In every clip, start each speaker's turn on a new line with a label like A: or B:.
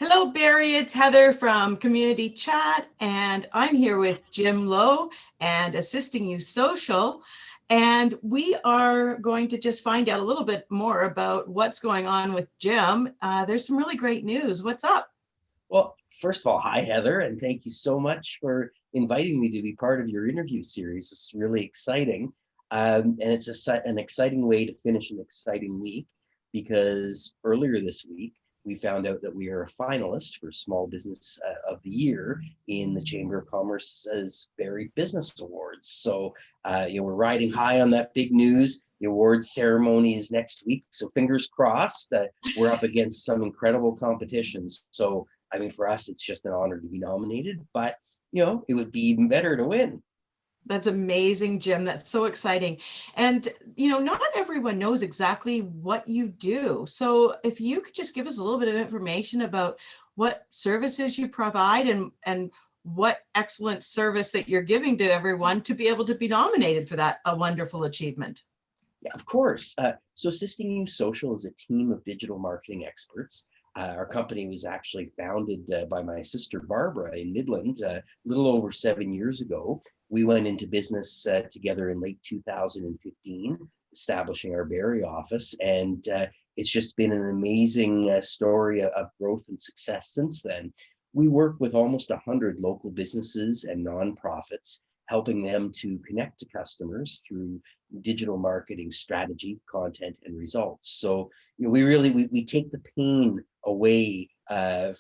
A: Hello, Barry. It's Heather from Community Chat, and I'm here with Jim Lowe and Assisting You Social. And we are going to just find out a little bit more about what's going on with Jim. There's some really great news. What's up?
B: Well, first of all, hi, Heather, and thank you so much for inviting me to be part of your interview series. It's really exciting. And it's an exciting way to finish an exciting week because earlier this week, we found out that we are a finalist for Small Business of the Year in the Chamber of Commerce's Barrie Business Awards. So, we're riding high on that big news. The awards ceremony is next week. So, fingers crossed that we're up against some incredible competitions. So, I mean, for us, it's just an honor to be nominated, but it would be even better to win.
A: That's amazing, Jim. That's so exciting. And, not everyone knows exactly what you do. So if you could just give us a little bit of information about what services you provide and what excellent service that you're giving to everyone to be able to be nominated for that, a wonderful achievement.
B: Yeah, of course. So Assisting You Social is a team of digital marketing experts. Our company was actually founded by my sister Barbara in Midland a little over 7 years ago. We went into business together in late 2015, establishing our Barrie office, and it's just been an amazing story of growth and success since then. We work with almost 100 local businesses and nonprofits, helping them to connect to customers through digital marketing strategy, content, and results. So we take the pain away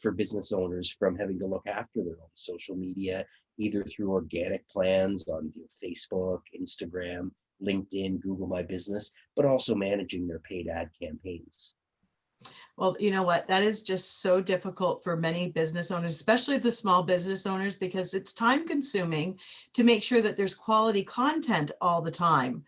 B: for business owners from having to look after their own social media, either through organic plans on Facebook, Instagram, LinkedIn, Google My Business, but also managing their paid ad campaigns.
A: Well, you know what? That is just so difficult for many business owners, especially the small business owners, because it's time consuming to make sure that there's quality content all the time.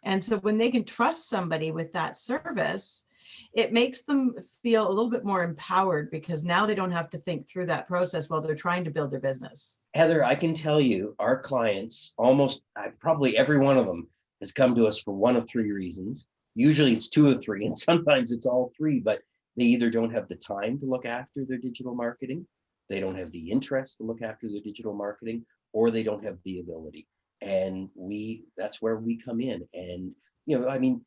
A: And so when they can trust somebody with that service, it makes them feel a little bit more empowered because now they don't have to think through that process while they're trying to build their business.
B: Heather, I can tell you, our clients, almost probably every one of them, has come to us for one of three reasons. Usually it's two or three, and sometimes it's all three, but they either don't have the time to look after their digital marketing, they don't have the interest to look after their digital marketing, or they don't have the ability. And that's where we come in. And, I mean,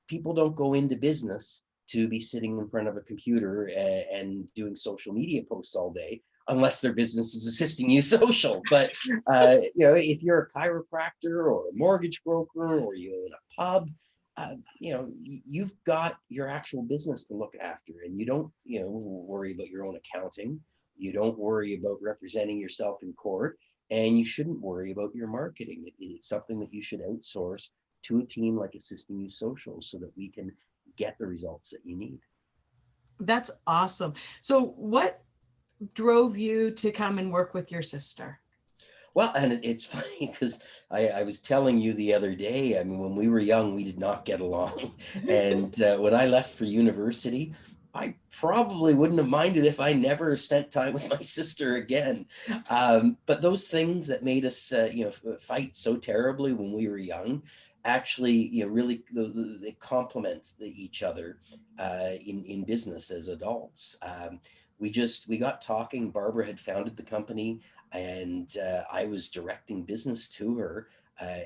B: people don't go into business to be sitting in front of a computer and doing social media posts all day unless their business is Assisting You Social. But if you're a chiropractor or a mortgage broker or you own a pub, you've got your actual business to look after, and you don't worry about your own accounting. You don't worry about representing yourself in court, and you shouldn't worry about your marketing. It's something that you should outsource to a team like Assisting You Social so that we can get the results that you need.
A: That's awesome. So, what drove you to come and work with your sister?
B: Well, and it's funny because I was telling you the other day, I mean, when we were young, we did not get along. And when I left for university, I probably wouldn't have minded if I never spent time with my sister again. But those things that made us, fight so terribly when we were young, actually, really they complement each other in business as adults. We got talking. Barbara had founded the company, and I was directing business to her,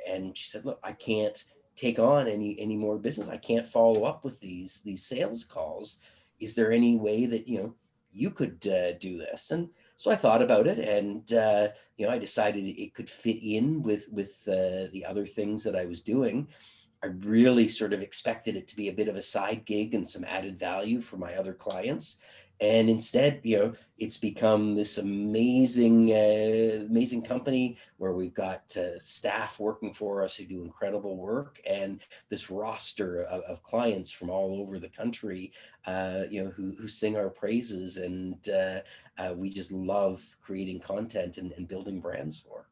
B: and she said, "Look, I can't take on any more business. I can't follow up with these sales calls. Is there any way that you could do this?" And so I thought about it, and I decided it could fit in with the other things that I was doing. I really sort of expected it to be a bit of a side gig and some added value for my other clients. And instead, it's become this amazing company where we've got staff working for us who do incredible work, and this roster of clients from all over the country, who sing our praises, and we just love creating content and building brands for.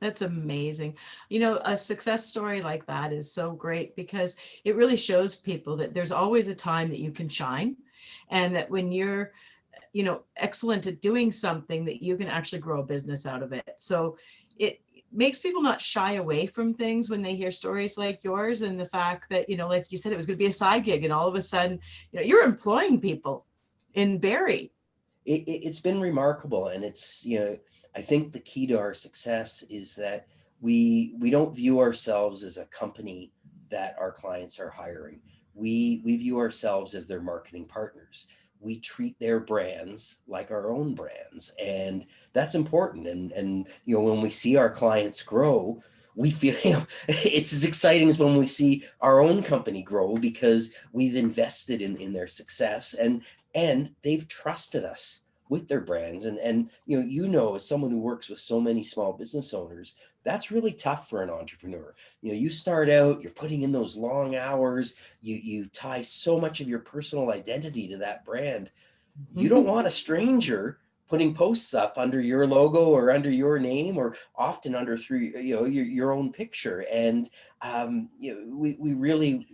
A: That's amazing. A success story like that is so great because it really shows people that there's always a time that you can shine, and that when you're, excellent at doing something, that you can actually grow a business out of it. So it makes people not shy away from things when they hear stories like yours, and the fact that, like you said, it was going to be a side gig, and all of a sudden, you're employing people in Barrie.
B: It's been remarkable, and it's, I think the key to our success is that we don't view ourselves as a company that our clients are hiring. We view ourselves as their marketing partners. We treat their brands like our own brands, and that's important. And when we see our clients grow, we feel, it's as exciting as when we see our own company grow, because we've invested in their success, and they've trusted us with their brands. And as someone who works with so many small business owners, that's really tough for an entrepreneur. You start out, you're putting in those long hours, you tie so much of your personal identity to that brand. You don't want a stranger putting posts up under your logo or under your name, or often under through your own picture. And we really,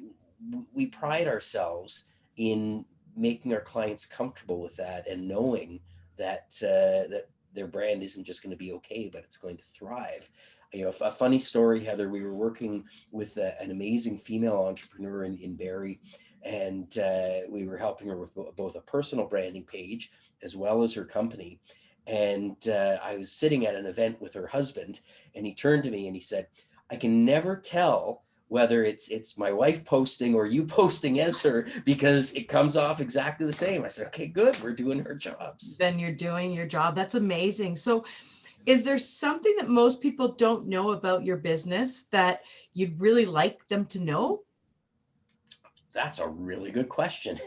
B: we pride ourselves in making our clients comfortable with that, and knowing that that their brand isn't just going to be okay, but it's going to thrive. A funny story, Heather, we were working with an amazing female entrepreneur in Barrie, and we were helping her with both a personal branding page as well as her company. And I was sitting at an event with her husband, and he turned to me and he said, "I can never tell whether it's my wife posting or you posting as her, because it comes off exactly the same." I said, "Okay, good. We're doing our jobs."
A: Then you're doing your job. That's amazing. So is there something that most people don't know about your business that you'd really like them to know?
B: That's a really good question.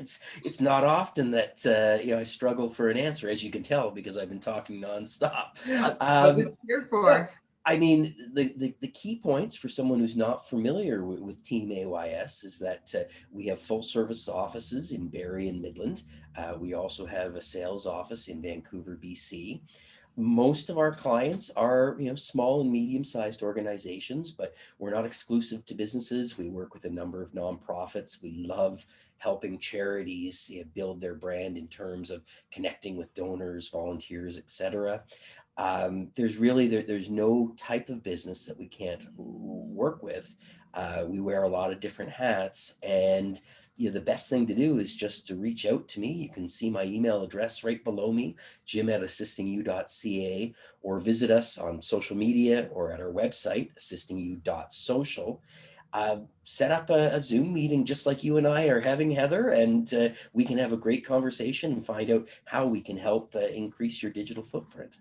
B: It's not often that I struggle for an answer, as you can tell, because I've been talking nonstop.
A: That's what
B: Um,
A: it's here
B: well,
A: for.
B: I mean, the key points for someone who's not familiar with Team AYS is that we have full service offices in Barrie and Midland. We also have a sales office in Vancouver, BC. Most of our clients are small and medium-sized organizations, but we're not exclusive to businesses. We work with a number of nonprofits. We love helping charities build their brand in terms of connecting with donors, volunteers, etc. There's no type of business that we can't work with. We wear a lot of different hats, and the best thing to do is just to reach out to me. You can see my email address right below me, jim@assistingyou.ca, or visit us on social media or at our website, assistingyou.social. Set up a Zoom meeting just like you and I are having, Heather, and we can have a great conversation and find out how we can help increase your digital footprint.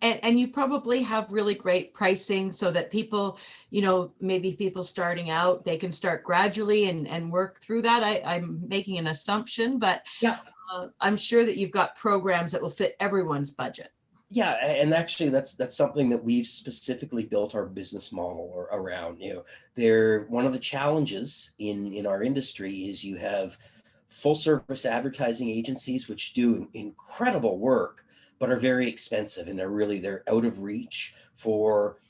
A: And you probably have really great pricing so that people, maybe people starting out, they can start gradually and work through that. I'm making an assumption, but
B: Yeah.
A: I'm sure that you've got programs that will fit everyone's budget.
B: Yeah, and actually that's something that we've specifically built our business model around. One of the challenges in our industry is you have full service advertising agencies which do incredible work, but are very expensive, and they're out of reach for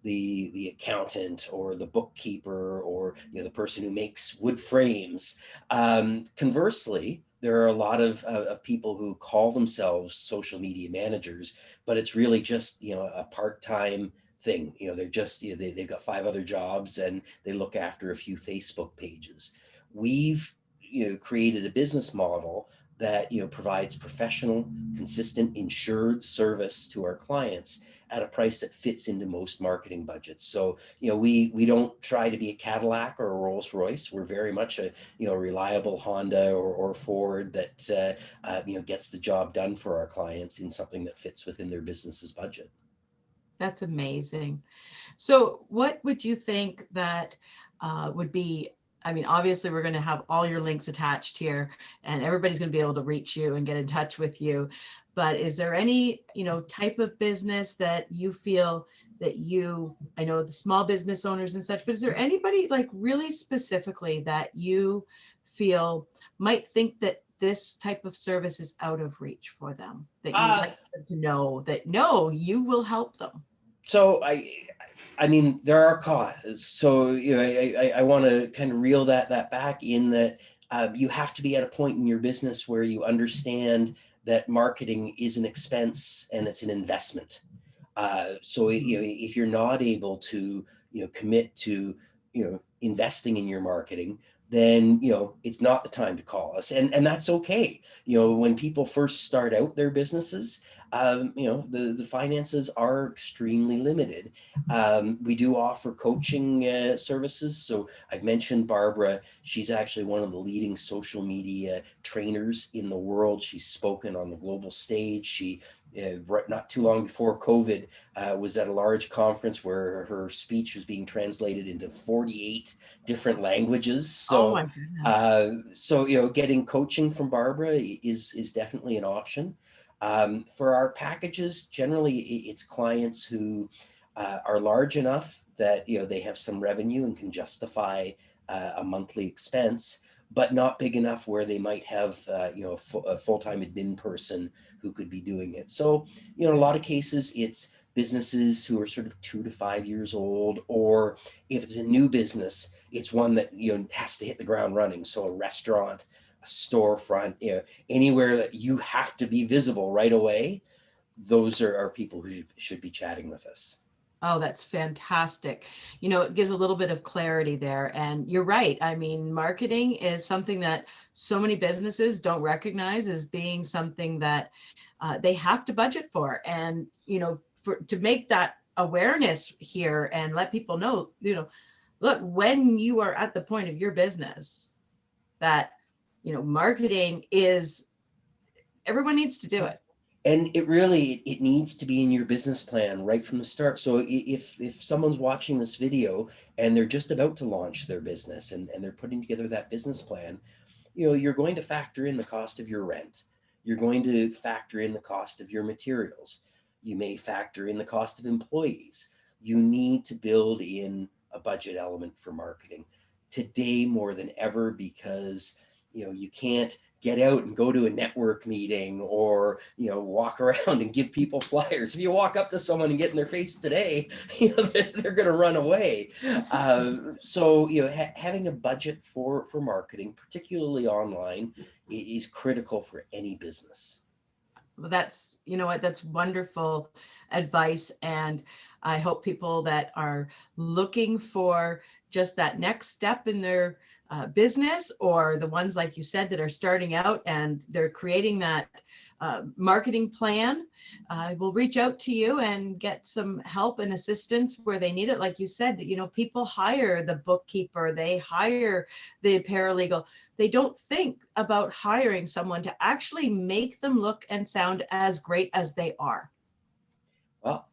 B: the accountant or the bookkeeper, or the person who makes wood frames. Conversely, there are a lot of people who call themselves social media managers, but it's really just a part-time thing. They're just they've got 5 other jobs, and they look after a few Facebook pages. We've created a business model that provides professional, consistent, insured service to our clients at a price that fits into most marketing budgets. So we don't try to be a Cadillac or a Rolls Royce. We're very much a reliable Honda or Ford that gets the job done for our clients in something that fits within their business's budget.
A: That's amazing. So what would you think that would be, I mean, obviously we're going to have all your links attached here, and everybody's going to be able to reach you and get in touch with you. But is there any, type of business that you feel that I know the small business owners and such, but is there anybody like really specifically that you feel might think that this type of service is out of reach for them, that you'd like them to know that no, you will help them?
B: So I mean, there are costs. So I want to kind of reel that back in that you have to be at a point in your business where you understand that marketing is an expense and it's an investment. So if you're not able to commit to investing in your marketing, then, it's not the time to call us. And that's okay. When people first start out their businesses, the finances are extremely limited. We do offer coaching services. So I've mentioned Barbara. She's actually one of the leading social media trainers in the world. She's spoken on the global stage. She not too long before COVID, was at a large conference where her speech was being translated into 48 different languages.
A: Oh my goodness.
B: Getting coaching from Barbara is definitely an option. For our packages, generally it's clients who are large enough that they have some revenue and can justify a monthly expense, but not big enough where they might have a full-time admin person who could be doing it. So in a lot of cases it's businesses who are sort of 2 to 5 years old, or if it's a new business, it's one that has to hit the ground running. So a restaurant, a storefront, anywhere that you have to be visible right away. Those are people who should be chatting with us.
A: Oh, that's fantastic. It gives a little bit of clarity there. And you're right. I mean, marketing is something that so many businesses don't recognize as being something that they have to budget for. And, to make that awareness here and let people know, look, when you are at the point of your business that, marketing is, everyone needs to do it.
B: And it needs to be in your business plan right from the start. So if someone's watching this video and they're just about to launch their business and they're putting together that business plan, you're going to factor in the cost of your rent. You're going to factor in the cost of your materials. You may factor in the cost of employees. You need to build in a budget element for marketing today more than ever, because you can't get out and go to a network meeting or, walk around and give people flyers. If you walk up to someone and get in their face today, they're going to run away. So, having a budget for marketing, particularly online, is critical for any business.
A: Well, that's, that's wonderful advice. And I hope people that are looking for just that next step in their business, or the ones, like you said, that are starting out and they're creating that marketing plan, will reach out to you and get some help and assistance where they need it. Like you said, people hire the bookkeeper, they hire the paralegal. They don't think about hiring someone to actually make them look and sound as great as they are.
B: Well,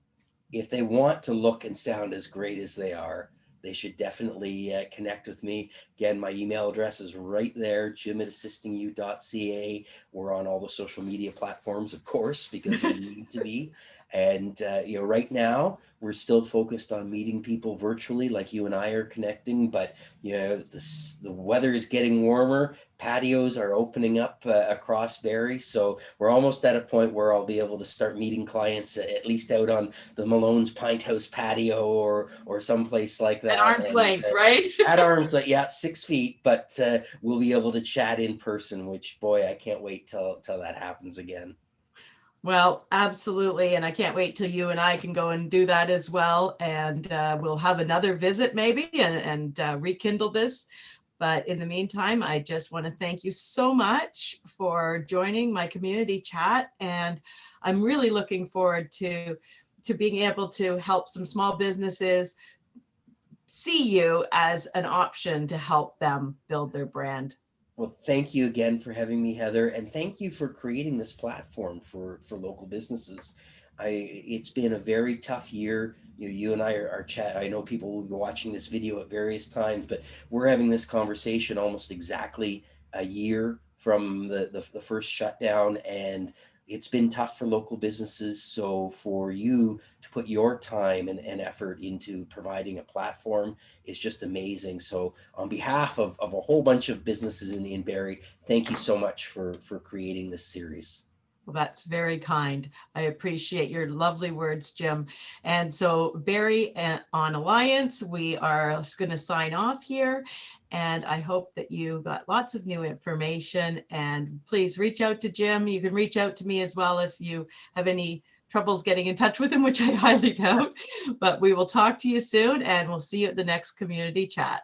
B: if they want to look and sound as great as they are, they should definitely connect with me. Again, my email address is right there, jim@assistingyou.ca. We're on all the social media platforms, of course, because we need to be. And, right now we're still focused on meeting people virtually, like you and I are connecting, but, the weather is getting warmer. Patios are opening up across Barrie. So we're almost at a point where I'll be able to start meeting clients at least out on the Malone's Pint House patio or someplace like that.
A: At arm's length, right?
B: At arm's length, yeah, 6 feet, but we'll be able to chat in person, which, boy, I can't wait till that happens again.
A: Well, absolutely. And I can't wait till you and I can go and do that as well. And we'll have another visit maybe and rekindle this. But in the meantime, I just want to thank you so much for joining my community chat. And I'm really looking forward to being able to help some small businesses see you as an option to help them build their brand.
B: Well, thank you again for having me, Heather, and thank you for creating this platform for local businesses. It's been a very tough year. You and I are chat. I know people will be watching this video at various times, but we're having this conversation almost exactly a year from the first shutdown, and it's been tough for local businesses. So for you to put your time and effort into providing a platform is just amazing. So on behalf of a whole bunch of businesses in Barrie, thank you so much for creating this series.
A: Well, that's very kind. I appreciate your lovely words, Jim. And so Barrie on Alliance, we are going to sign off here. And I hope that you got lots of new information, and please reach out to Jim. You can reach out to me as well if you have any troubles getting in touch with him, which I highly doubt, but we will talk to you soon, and we'll see you at the next community chat.